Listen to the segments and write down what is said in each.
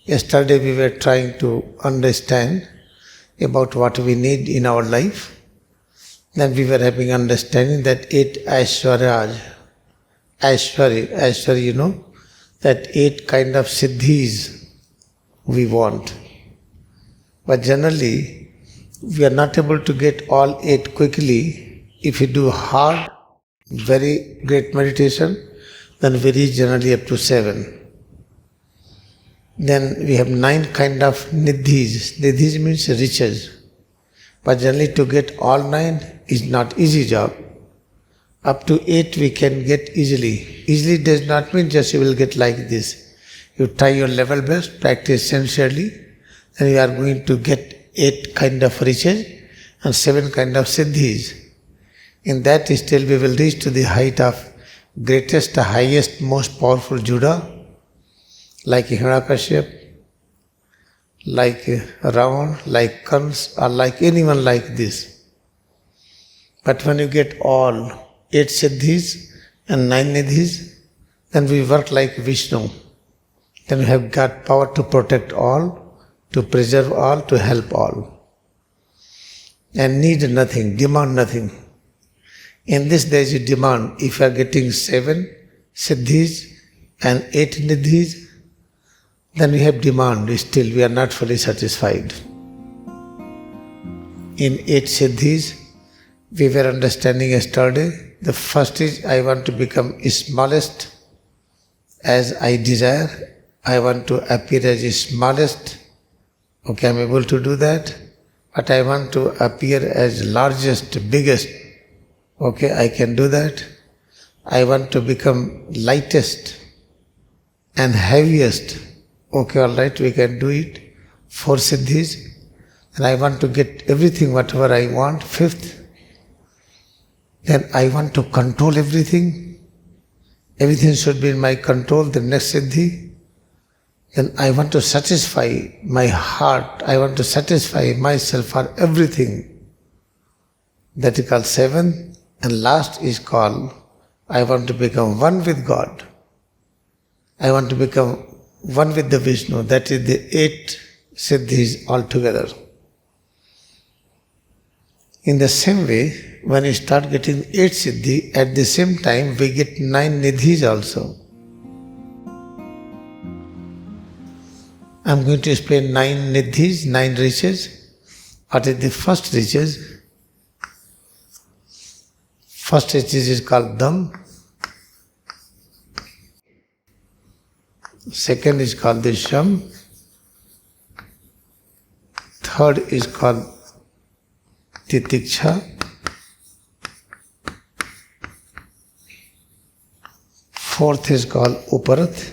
Yesterday we were trying to understand about what we need in our life. Then we were having understanding that 8 Aishvaryas, Aishvarya, that 8 kind of Siddhis we want. But generally, we are not able to get all 8 quickly. If you do hard, very great meditation, then we reach generally up to 7. Then we have 9 kind of Nidhis. Nidhis means riches. But generally to get all 9 is not easy job. Up to 8 we can get easily. Easily does not mean just you will get like this. You try your level best, practice sincerely, and you are going to get 8 kind of riches and 7 kind of Siddhis. In that still we will reach to the height of greatest, highest, most powerful Judah, like Hiranyakashipu, like Ravan, like Kans, or like anyone like this. But when you get all 8 Siddhis and 9 Nidhis, then we work like Vishnu. Then we have got power to protect all, to preserve all, to help all. And need nothing, demand nothing. In this there is a demand. If you are getting 7 Siddhis and 8 Nidhis, then we have demand. Still we are not fully satisfied. In 8 Siddhis, we were understanding yesterday. The first is, I want to become smallest as I desire. I want to appear as smallest. Okay, I am able to do that. But I want to appear as largest, biggest. Okay, I can do that. I want to become lightest and heaviest. Okay, all right, we can do it. 4 Siddhis. And I want to get everything, whatever I want. 5th. Then I want to control everything. Everything should be in my control. The next Siddhi. Then I want to satisfy my heart. I want to satisfy myself for everything. That is called 7. And last is called, I want to become one with God. I want to become one with the Vishnu. That is the 8 Siddhis altogether. In the same way, when you start getting 8 Siddhi, at the same time we get 9 Nidhis also. I am going to explain 9 Nidhis, 9 riches. What is the first riches? First riches is called Dham. Second is called the Sham. Third is called Titiksha. Fourth is called Uprati.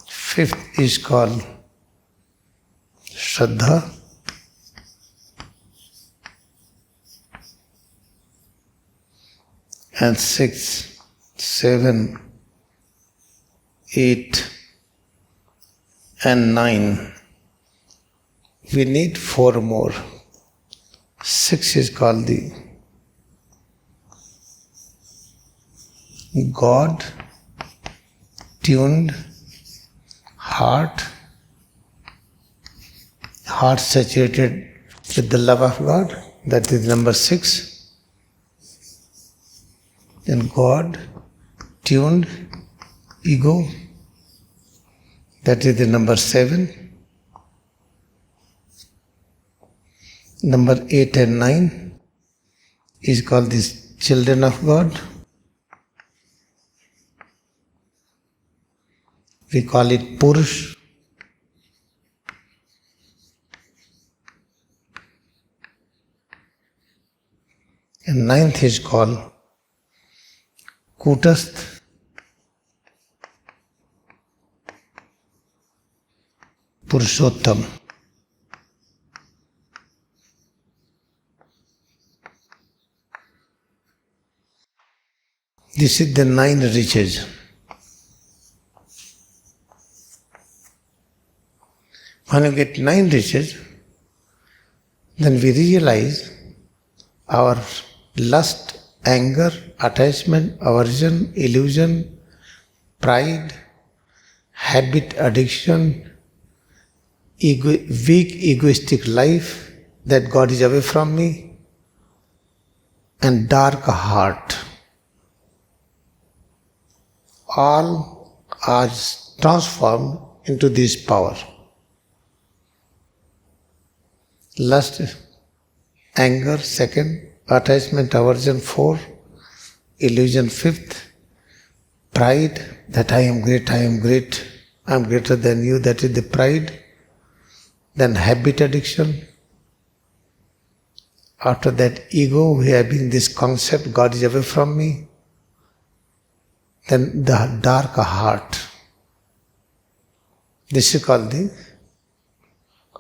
Fifth is called Shraddha. And 6, 7, 8, and 9. We need 4 more. 6 is called the God-tuned heart saturated with the love of God. That is number 6. Then God-tuned ego. That is the number 7. Number 8 and 9 is called the children of God. We call it Purusha. And 9th is called Kutastha. Purushottam. This is the 9 riches. When you get 9 riches, then we realize our lust anger, attachment, aversion, illusion, pride, habit, addiction, weak egoistic life, that God is away from me, and dark heart. All are transformed into this power. Lust, anger, second, attachment, aversion, 4, illusion, 5th, pride, that I am great, I am greater than you, that is the pride. Then habit addiction. After that, ego, we are having this concept, God is away from me. Then the dark heart. This is called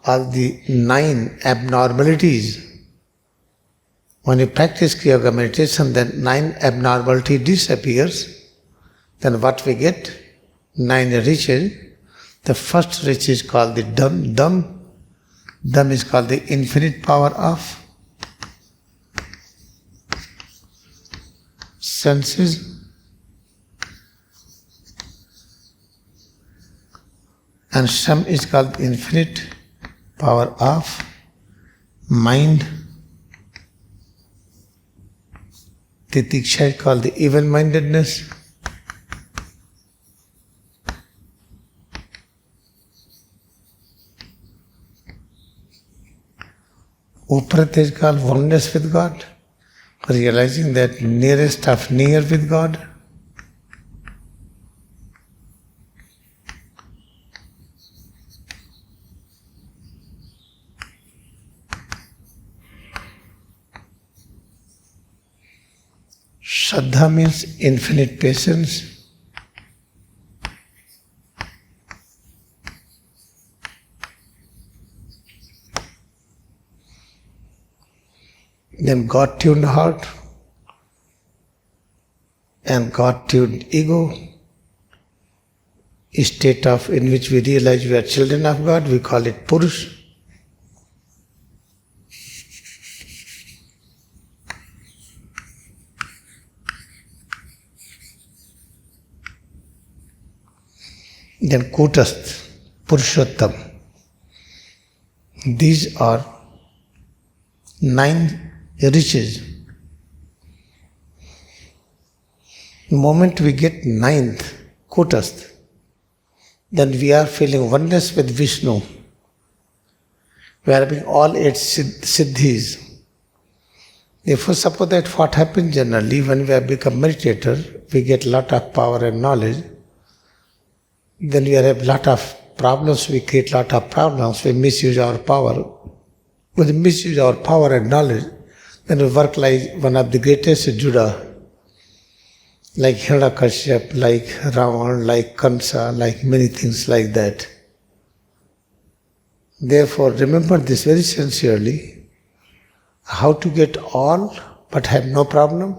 all the 9 abnormalities. When you practice Kriyayoga meditation, then 9 abnormality disappears. Then what we get? 9 riches. The first rich is called the Dham. Dham is called the infinite power of senses. And Sham is called infinite power of mind. Titiksha is called the even-mindedness. Uprati is called oneness with God, realizing that nearest of near with God. Shraddha means infinite patience. Then God-tuned heart and God-tuned ego, a state in which we realize we are children of God, we call it Purusha. Then Kutastha, Purushottam. These are 9 riches. The moment we get 9th, Kutastha, then we are feeling oneness with Vishnu. We are having all 8 Siddhis. Therefore, suppose that what happens generally when we have become meditator, we get lot of power and knowledge. Then we have lot of problems, we create lot of problems, we misuse our power. When we misuse our power and knowledge, then we work like one of the greatest Judah, like Hiranyakashipu, like Ravana, like Kamsa, like many things like that. Therefore, remember this very sincerely, how to get all but have no problem.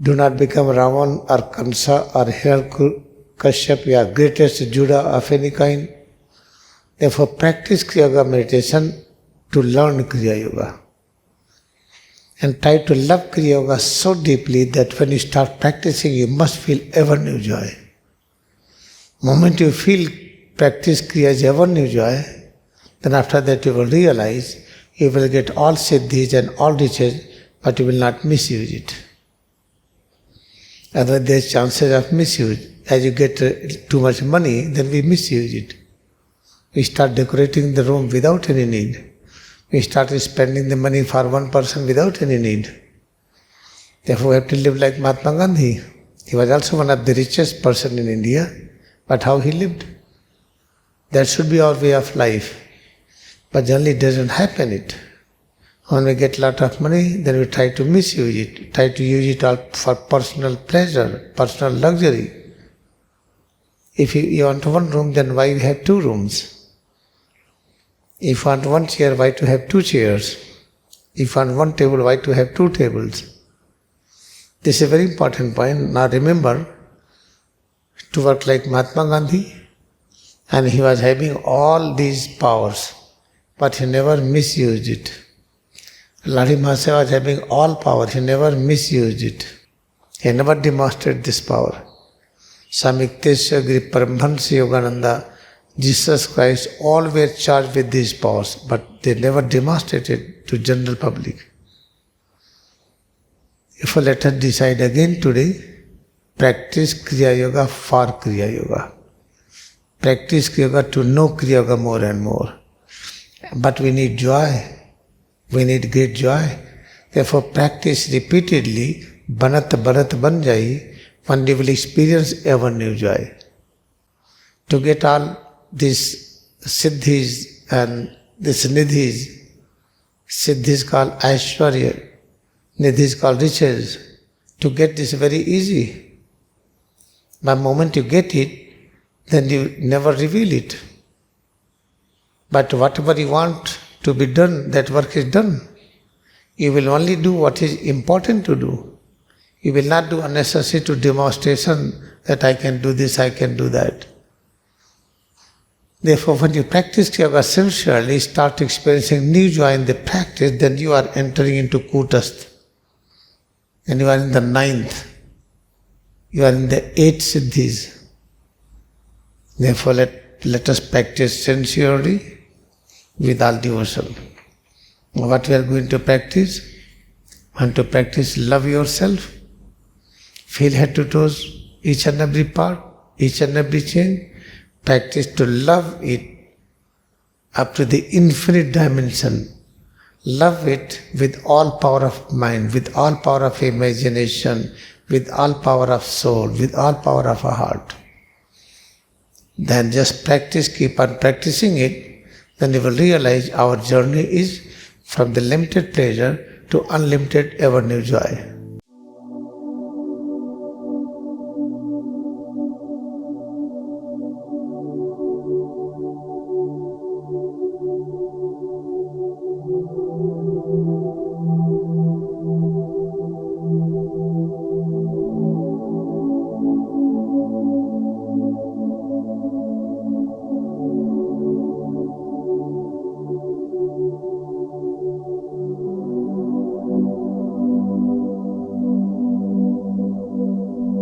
Do not become Ravana or Kamsa or Hiranyakashipu, you are greatest Judah of any kind. Therefore, practice Kriyayoga meditation to learn Kriyayoga. And try to love Kriyayoga so deeply that when you start practicing, you must feel ever new joy. Moment you feel practice Kriya is ever new joy, then after that you will realize you will get all Siddhis and all riches, but you will not misuse it. Otherwise there is chances of misuse. As you get too much money, then we misuse it. We start decorating the room without any need. We started spending the money for one person without any need. Therefore, we have to live like Mahatma Gandhi. He was also one of the richest person in India, but how he lived? That should be our way of life. But generally it doesn't happen it. When we get a lot of money, then we try to misuse it, try to use it all for personal pleasure, personal luxury. If you want one room, then why you have 2 rooms? If you want one chair, why to have 2 chairs? If you want one table, why to have 2 tables? This is a very important point. Now remember to work like Mahatma Gandhi, and he was having all these powers, but he never misused it. Laghima was having all power. He never misused it. He never demonstrated this power. Samiktesya Giri Paramahansa Yogananda, Jesus Christ, all were charged with these powers, but they never demonstrated to general public. If let us decide again today, practice Kriyayoga for Kriyayoga. Practice Kriyayoga to know Kriyayoga more and more. But we need joy. We need great joy. Therefore practice repeatedly, banat ban jai, one day will experience ever new joy. To get all these Siddhis and these Nidhis, Siddhis called Aishvaryas, Nidhis called riches. To get this very easy. The moment you get it, then you never reveal it. But whatever you want to be done, that work is done. You will only do what is important to do. You will not do unnecessary to demonstration that I can do this, I can do that. Therefore, when you practice yoga sincerely, start experiencing new joy in the practice, then you are entering into Kutastha. And you are in the 9th. You are in the 8 Siddhis. Therefore, let us practice sincerely with all devotion. What we are going to practice? Want to practice love yourself. Feel head to toes, each and every part, each and every change. Practice to love it up to the infinite dimension. Love it with all power of mind, with all power of imagination, with all power of soul, with all power of a heart. Then just practice, keep on practicing it, then you will realize our journey is from the limited pleasure to unlimited ever new joy.